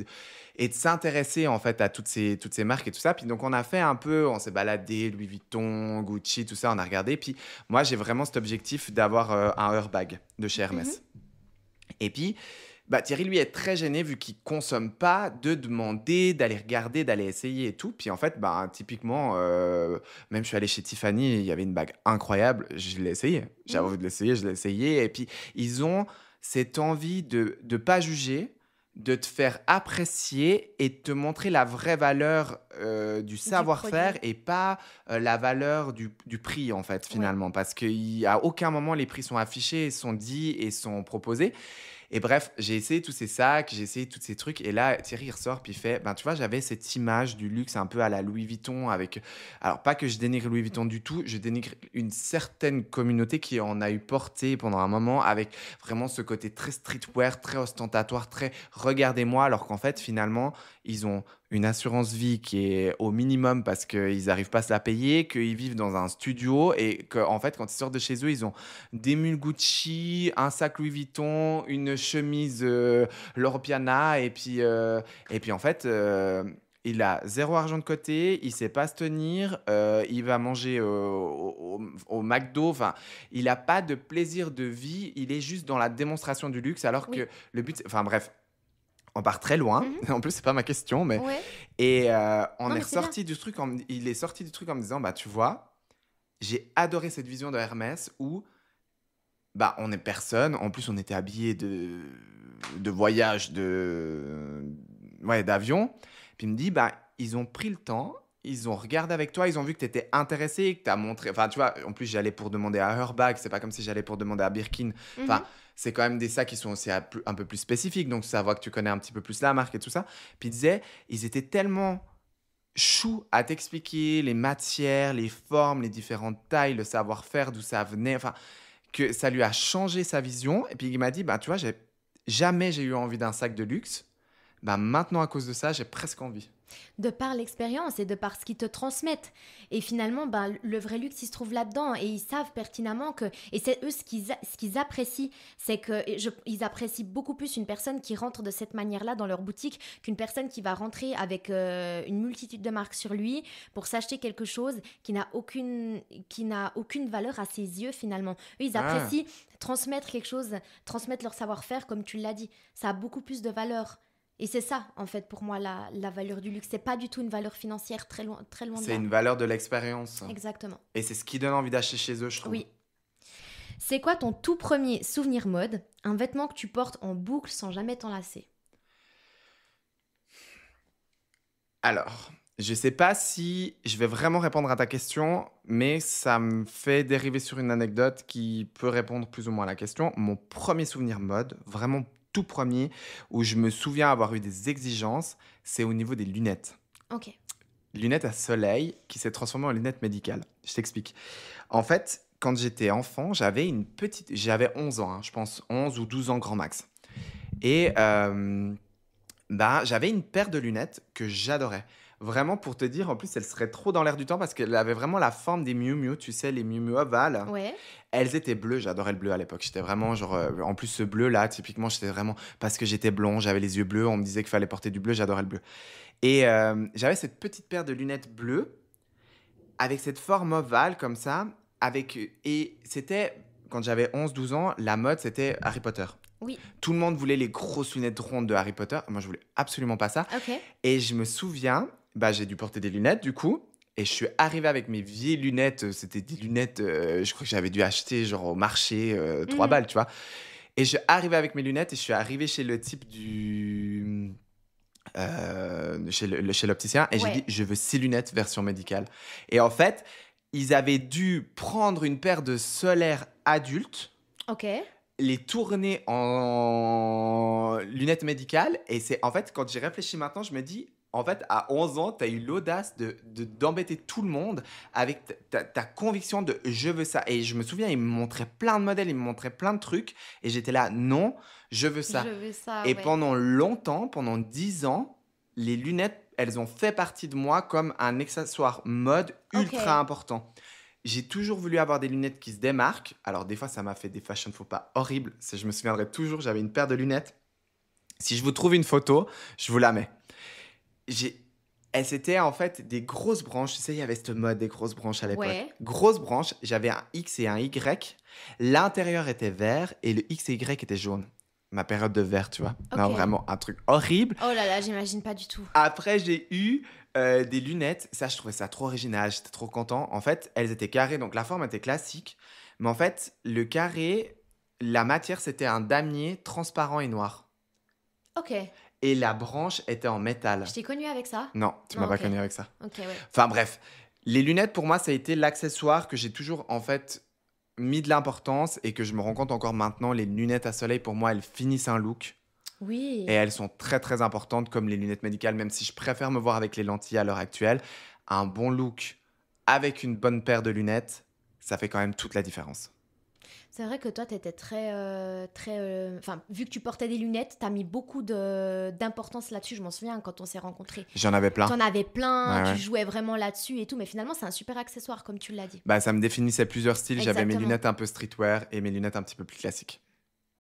de s'intéresser en fait à toutes ces marques et tout ça. Puis donc on a fait un peu, on s'est baladé, Louis Vuitton, Gucci, tout ça, on a regardé. Puis moi j'ai vraiment cet objectif d'avoir un Herbag de chez Mhm. Hermès. Et puis bah, Thierry lui est très gêné vu qu'il consomme pas de demander, d'aller regarder, d'aller essayer et tout. Puis en fait, bah, typiquement, même je suis allé chez Tiffany, il y avait une bague incroyable, je l'ai essayé. J'avais Mhm. envie de l'essayer, je l'ai essayé. Et puis ils ont cette envie de ne pas juger, de te faire apprécier et de te montrer la vraie valeur du Du savoir-faire produit. et pas la valeur du prix en fait Ouais. finalement. Parce qu'à aucun moment les prix sont affichés, sont dits et sont proposés. Et bref, j'ai essayé tous ces sacs, j'ai essayé tous ces trucs. Et là, Thierry, il ressort, puis il fait, ben, tu vois, j'avais cette image du luxe un peu à la Louis Vuitton avec... Alors, pas que je dénigre Louis Vuitton du tout, je dénigre une certaine communauté qui en a eu porté pendant un moment avec vraiment ce côté très streetwear, très ostentatoire, très regardez-moi, alors qu'en fait, finalement, ils ont une assurance vie qui est au minimum parce qu'ils n'arrivent pas à se la payer, qu'ils vivent dans un studio et qu'en fait, quand ils sortent de chez eux, ils ont des mules Gucci, un sac Louis Vuitton, une chemise Loro Piana et puis en fait il a zéro argent de côté, il sait pas se tenir, il va manger au McDo, enfin il a pas de plaisir de vie, il est juste dans la démonstration du luxe alors Oui. que le but enfin bref, on part très loin. Mhm. En plus, c'est pas ma question, mais Ouais. on Non, est mais c'est bien. ressorti du truc. Il est sorti du truc en me disant, bah tu vois, j'ai adoré cette vision de Hermès où bah, on est personne. En plus, on était habillés de voyage, ouais, d'avion. Puis il me dit, bah, ils ont pris le temps, ils ont regardé avec toi, ils ont vu que tu étais intéressé, que tu as montré. Enfin, tu vois, en plus, j'allais pour demander à Herbag, c'est pas comme si j'allais pour demander à Birkin. Mhm. Enfin, c'est quand même des sacs qui sont aussi un peu plus spécifiques, donc ça voit que tu connais un petit peu plus la marque et tout ça. Puis il disait, ils étaient tellement choux à t'expliquer les matières, les formes, les différentes tailles, le savoir-faire, d'où ça venait. Enfin, que ça lui a changé sa vision. Et puis il m'a dit, bah, tu vois, jamais j'ai eu envie d'un sac de luxe. Bah, maintenant, à cause de ça, j'ai presque envie. De par l'expérience et de par ce qu'ils te transmettent. Et finalement, ben, le vrai luxe, il se trouve là-dedans. Et ils savent pertinemment que... Et c'est eux ce qu'ils apprécient. C'est qu'ils apprécient beaucoup plus une personne qui rentre de cette manière-là dans leur boutique qu'une personne qui va rentrer avec une multitude de marques sur lui pour s'acheter quelque chose qui n'a aucune valeur à ses yeux, finalement. Eux, ils Ah, apprécient transmettre quelque chose, transmettre leur savoir-faire, comme tu l'as dit. Ça a beaucoup plus de valeur. Et c'est ça, en fait, pour moi, la valeur du luxe. C'est pas du tout une valeur financière, très loin de c'est là. une valeur de l'expérience. Exactement. Et c'est ce qui donne envie d'acheter chez eux, je trouve. Oui. C'est quoi ton tout premier souvenir mode? Un vêtement que tu portes en boucle sans jamais t'enlacer. Alors, je sais pas si je vais vraiment répondre à ta question, mais ça me fait dériver sur une anecdote qui peut répondre plus ou moins à la question. Mon premier souvenir mode, vraiment tout premier, où je me souviens avoir eu des exigences, c'est au niveau des lunettes. Ok. Lunettes à soleil qui s'est transformée en lunettes médicales. Je t'explique. En fait, quand j'étais enfant, j'avais 11 ans, hein, je pense 11 ou 12 ans grand max. Et bah, j'avais une paire de lunettes que j'adorais. Vraiment, pour te dire, en plus, elle serait trop dans l'air du temps parce qu'elle avait vraiment la forme des Miu Miu, tu sais, les Miu Miu ovales. Ouais. Elles étaient bleues, j'adorais le bleu à l'époque. J'étais vraiment genre, en plus, ce bleu-là, typiquement, j'étais vraiment, parce que j'étais blond, j'avais les yeux bleus, on me disait qu'il fallait porter du bleu, j'adorais le bleu. Et j'avais cette petite paire de lunettes bleues avec cette forme ovale comme ça, et c'était, quand j'avais 11 12 ans, la mode, c'était Harry Potter. Oui. Tout le monde voulait les grosses lunettes rondes de Harry Potter. Moi, je voulais absolument pas ça. Ok. Et je me souviens, bah, j'ai dû porter des lunettes du coup. Et je suis arrivé avec mes vieilles lunettes. C'était des lunettes, je crois que j'avais dû acheter genre au marché 3 Mhm. balles, tu vois. Et je suis arrivé avec mes lunettes et je suis arrivé chez le type chez l'opticien et j'ai dit, Ouais. je veux 6 lunettes version médicale. Et en fait, ils avaient dû prendre une paire de solaires adultes, Ok. les tourner en lunettes médicales. Et c'est en fait, quand j'y réfléchis maintenant, je me dis, en fait, à 11 ans, tu as eu l'audace d'embêter tout le monde avec ta conviction de je veux ça. Et je me souviens, il me montrait plein de modèles, il me montrait plein de trucs. Et j'étais là, non, je veux Je ça. veux ça, Et ouais. pendant longtemps, pendant 10 ans, les lunettes, elles ont fait partie de moi comme un accessoire mode Ok. ultra important. J'ai toujours voulu avoir des lunettes qui se démarquent. Alors, des fois, ça m'a fait des fashion faux pas horribles. Je me souviendrai toujours, j'avais une paire de lunettes. Si je vous trouve une photo, je vous la mets. J'ai... Elles étaient en fait des grosses branches. Tu sais, il y avait cette mode des grosses branches à l'époque. Ouais. Grosses branches, j'avais un X et un Y. L'intérieur était vert et le X et Y étaient jaunes. Ma période de vert, tu vois. Non, Ok. vraiment, un truc horrible. Oh là là, j'imagine pas du tout. Après, j'ai eu des lunettes. Ça, je trouvais ça trop original. J'étais trop content. En fait, elles étaient carrées, donc la forme était classique. Mais en fait, le carré, la matière, c'était un damier transparent et noir. Ok. Et la branche était en métal. Je t'ai connu avec ça? Non, tu m'as Non, pas ok. connu avec ça. Ok, ouais. Enfin bref, les lunettes pour moi, ça a été l'accessoire que j'ai toujours en fait mis de l'importance et que je me rends compte encore maintenant, les lunettes à soleil pour moi, elles finissent un look et Oui. elles sont très très importantes comme les lunettes médicales, même si je préfère me voir avec les lentilles à l'heure actuelle. Un bon look avec une bonne paire de lunettes, ça fait quand même toute la différence. C'est vrai que toi, t'étais Enfin, vu que tu portais des lunettes, t'as mis beaucoup d'importance là-dessus. Je m'en souviens quand on s'est rencontrés. J'en avais plein. T'en avais plein, Ouais, tu ouais. jouais vraiment là-dessus et tout. Mais finalement, c'est un super accessoire, comme tu l'as dit. Bah, ça me définissait plusieurs styles. J'avais mes Exactement. lunettes un peu streetwear et mes lunettes un petit peu plus classiques.